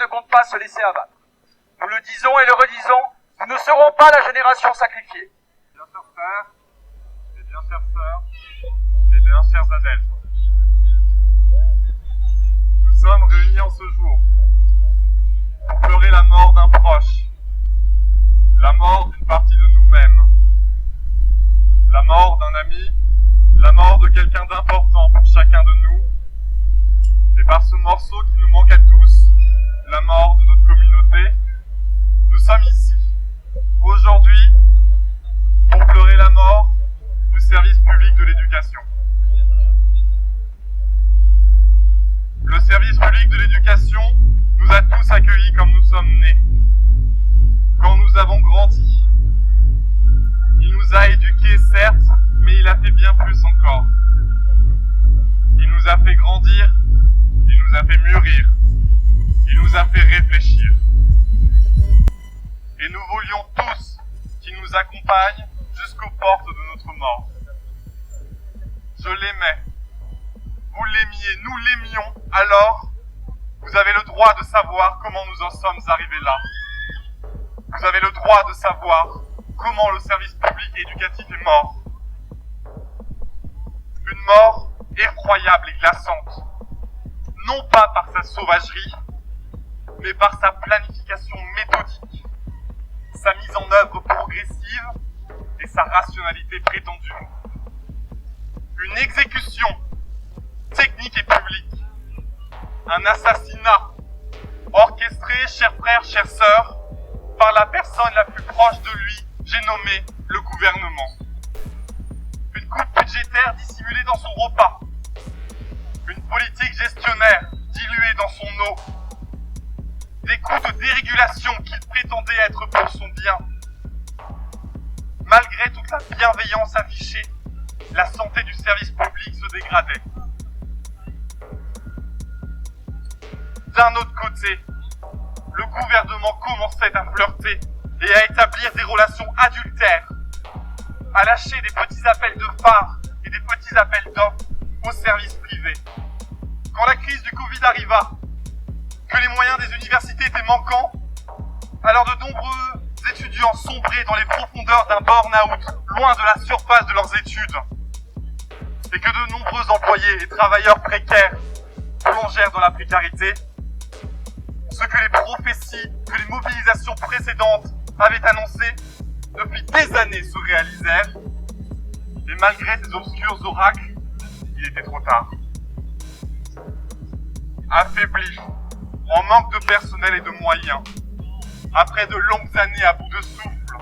ne compte pas se laisser abattre. Nous le disons et le redisons, nous ne serons pas la génération sacrifiée. Bien chers frères, et bien chères sœurs, et bien chers adeptes, nous sommes réunis en ce jour pour pleurer la mort d'un proche, la mort d'une partie de nous-mêmes, la mort d'un ami, la mort de quelqu'un d'important pour chacun de nous, et par ce morceau qui nous manque à tous, la mort de notre communauté, nous sommes ici, aujourd'hui, pour pleurer la mort du service public de l'éducation. Le service public de l'éducation nous a tous accueillis comme nous sommes nés. Quand nous avons grandi, il nous a éduqués, certes, mais il a fait bien plus encore. Il nous a fait grandir, il nous a fait mûrir, il nous a fait réfléchir. Et nous voulions tous qu'il nous accompagne jusqu'aux portes de notre mort. Je l'aimais, vous l'aimiez, nous l'aimions, alors vous avez le droit de savoir comment nous en sommes arrivés là. Vous avez le droit de savoir comment le service public éducatif est mort. Une mort effroyable et glaçante, non pas par sa sauvagerie, mais par sa planification méthodique, sa mise en œuvre progressive et sa rationalité prétendue. Une exécution technique et publique, un assassinat orchestré, chers frères, chères sœurs, par la personne la plus proche de lui, j'ai nommé le gouvernement. Une coupe budgétaire dissimulée dans son repas, une politique gestionnaire diluée dans son eau, des coups de dérégulation qu'il prétendait être pour son bien. Malgré toute la bienveillance affichée, la santé du service public se dégradait. D'un autre côté, le gouvernement commençait à flirter et à établir des relations adultères, à lâcher des petits appels de phare et des petits appels d'offres aux services privés. Quand la crise du Covid arriva, que les moyens des universités étaient manquants, alors de nombreux étudiants sombraient dans les profondeurs d'un burn-out, loin de la surface de leurs études, et que de nombreux employés et travailleurs précaires plongèrent dans la précarité, ce que les prophéties, que les mobilisations précédentes avaient annoncé depuis des années se réalisèrent, et malgré ces obscurs oracles, il était trop tard. Affaiblis, en manque de personnel et de moyens, après de longues années à bout de souffle,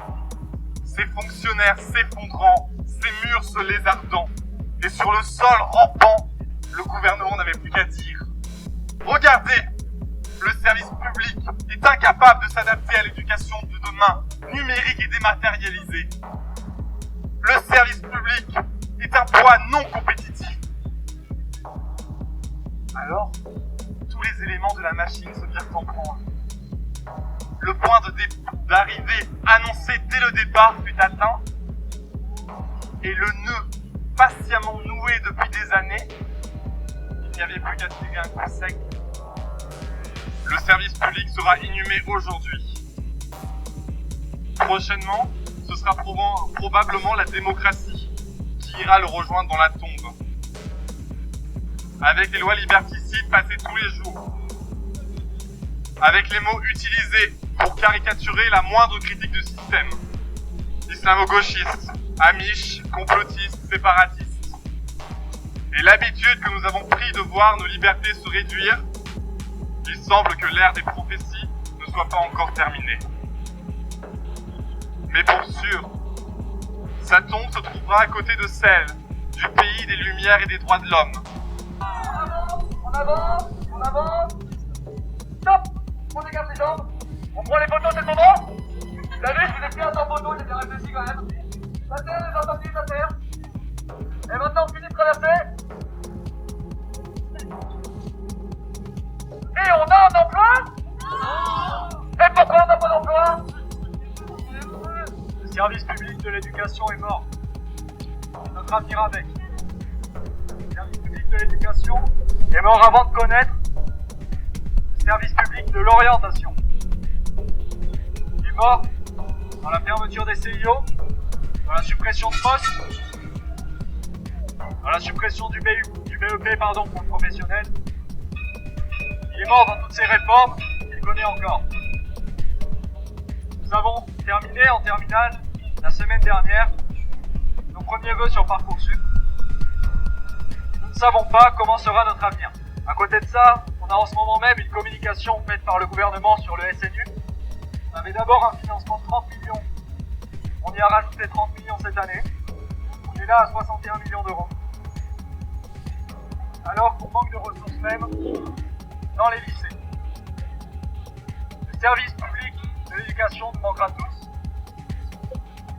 ces fonctionnaires s'effondrant, ces murs se lézardant, et sur le sol rampant, le gouvernement n'avait plus qu'à dire « Regardez, le service public est incapable de s'adapter à l'éducation de demain, numérique et dématérialisée. Le service public est un poids non compétitif. » Alors, tous les éléments de la machine se virent en branle. Le point d'arrivée annoncé dès le départ fut atteint, et le nœud patiemment noué depuis des années, il n'y avait plus qu'à tirer un coup sec. Le service public sera inhumé aujourd'hui. Prochainement, ce sera probablement la démocratie qui ira le rejoindre dans la tombe. Avec les lois liberticides passées tous les jours. Avec les mots utilisés pour caricaturer la moindre critique du système. Islamo-gauchiste, amiche, complotiste, séparatiste. Et l'habitude que nous avons pris de voir nos libertés se réduire, il semble que l'ère des prophéties ne soit pas encore terminée. Mais pour sûr, sa tombe se trouvera à côté de celle du pays des Lumières et des droits de l'homme. On avance, on avance. Stop! On dégage les jambes. On prend les photos, c'est bon? Vous savez, je vous ai pris un temps photo, j'ai bien réfléchi quand même. Ça terre, les entendu, ça terre. Et maintenant, on finit de traverser. Et on a un emploi? Et pourquoi on n'a pas d'emploi? Le service public de l'éducation est mort. Et notre avenir avec. Le service public de l'éducation est mort avant de connaître le service public de l'orientation. Il est mort dans la fermeture des CIO, dans la suppression de postes, dans la suppression du BEP pour le professionnel. Il est mort dans toutes ces réformes qu'il connaît encore. Nous avons terminé en terminale la semaine dernière nos premiers vœux sur Parcoursup. Nous ne savons pas comment sera notre avenir. À côté de ça, on a en ce moment même une communication faite par le gouvernement sur le SNU. On avait d'abord un financement de 30 millions. On y a rajouté 30 millions cette année. On est là à 61 millions d'euros. Alors qu'on manque de ressources même dans les lycées. Le service public de l'éducation nous manquera tous.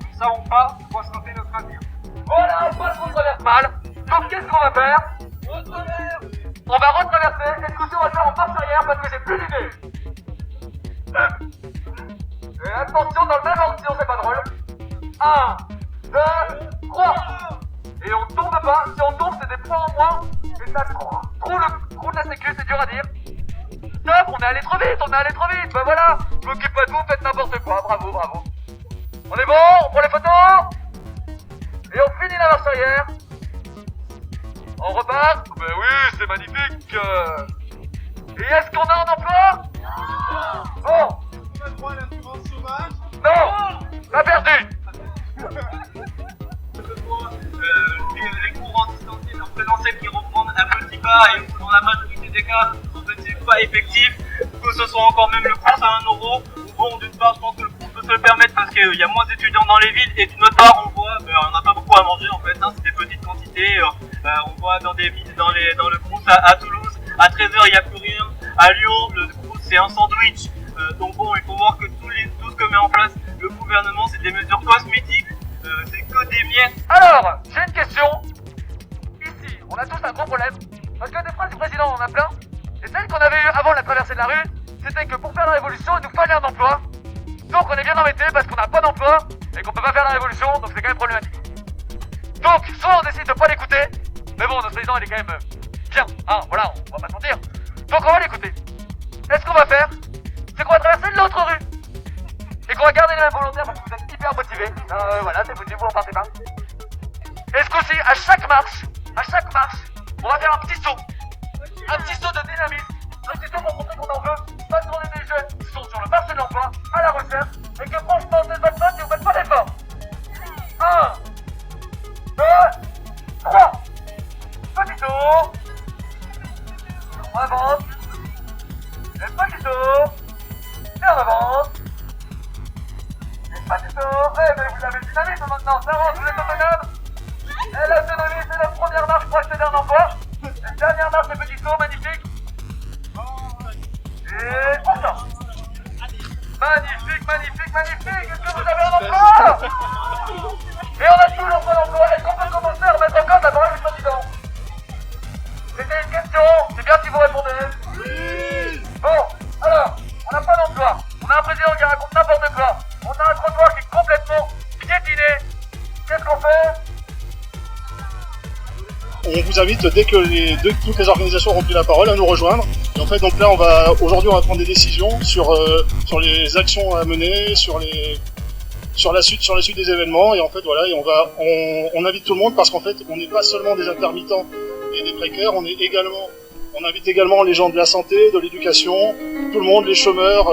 Nous ne savons pas quoi sera fait notre avenir. Voilà, pas de retraverse mal. Donc qu'est-ce qu'on va faire? On va retraverser, et du coup on va le faire en marche arrière parce que j'ai plus d'idée. Et attention, dans le même ordre, sinon c'est pas drôle. 1, 2, 3. Et on tombe pas, si on tombe c'est des points en moins. Et ça trou de la sécu, c'est dur à dire. Stop, on est allé trop vite, bah voilà. Je m'occupe pas de vous, faites n'importe quoi, bravo. On est bon, on prend les photos. Et on finit la marche arrière. On repart. Ben oui, c'est magnifique. Et est-ce qu'on a un emploi? Bon. On a droit à l'assurance chômage. Non, l'a perdu. Les cours en distanciel, en présentiel qui reprennent un petit pas et dans la majorité des cas, en fait, c'est pas effectif. Que ce soit encore même le cours à 1 euro. Bon, d'une part, je pense que le cours peut se le permettre parce qu'il y a moins d'étudiants dans les villes et d'une autre part, on voit, on n'a pas beaucoup à manger en fait, hein, c'est des petites quantités. On voit dans des villes, dans le Crous à Toulouse, à 13h il n'y a plus rien. À Lyon, le Crous c'est un sandwich. Donc bon, il faut voir que tout ce que met en place le gouvernement, c'est des mesures cosmétiques, c'est que des miettes. Alors, j'ai une question. Ici, on a tous un gros problème. Parce que des phrases du président, on en a plein. Et celle qu'on avait eue avant la traversée de la rue, c'était que pour faire la révolution, il nous fallait un emploi. Donc on est bien embêté parce qu'on n'a pas d'emploi et qu'on peut pas faire la révolution, donc c'est quand même problématique. Donc, soit on décide de pas l'écouter, mais bon, notre président il est quand même bien, hein, voilà, on va pas se mentir. Donc on va l'écouter. Et ce qu'on va faire, c'est qu'on va traverser l'autre rue. Et qu'on va garder les mêmes volontaires parce que vous êtes hyper motivés. Voilà, c'est foutu, vous en partez pas. Et ce coup-ci, à chaque marche, on va faire un petit saut. Un petit saut de dynamisme. Un petit saut pour montrer qu'on en veut. Parce qu'on est des jeunes qui sont sur le marché de l'emploi, à la recherche, et que franchement, c'est votre faute si vous faites pas d'effort. 1, 2, 3. Petit saut. On avance. Et petit saut. Et on avance. Et petit saut. Eh ben vous avez le dynamisme maintenant, ça avance, vous êtes autonome. Et la dynamisme, c'est la première marche pour accéder à un emploi. La dernière marche, le petit saut, magnifique. Et on sort. Magnifique. Est-ce que vous avez un emploi? Et on a toujours pas d'emploi. Est-ce qu'on peut commencer à remettre en cause la parole du président? C'était une question. C'est bien si vous répondez. Bon, alors, on n'a pas d'emploi. On a un président qui raconte n'importe quoi. On a un trottoir qui est complètement piétiné. Qu'est-ce qu'on fait? On vous invite, dès que toutes les organisations auront pris la parole, à nous rejoindre. Et en fait, donc là, aujourd'hui, on va prendre des décisions sur les actions à mener, sur la suite des événements. Et en fait, voilà, et on invite tout le monde parce qu'en fait, on n'est pas seulement des intermittents et des précaires, on invite également les gens de la santé, de l'éducation, tout le monde, les chômeurs,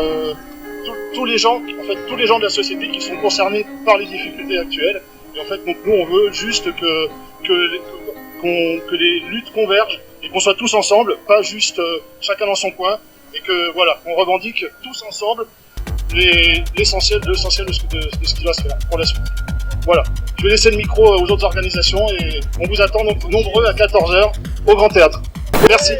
tous les gens de la société qui sont concernés par les difficultés actuelles. Et en fait, donc nous, on veut juste que les luttes convergent et qu'on soit tous ensemble, pas juste chacun dans son coin, et que voilà, on revendique tous ensemble l'essentiel de ce qui va se faire pour la suite. Voilà, je vais laisser le micro aux autres organisations et on vous attend donc nombreux à 14h au Grand Théâtre. Merci.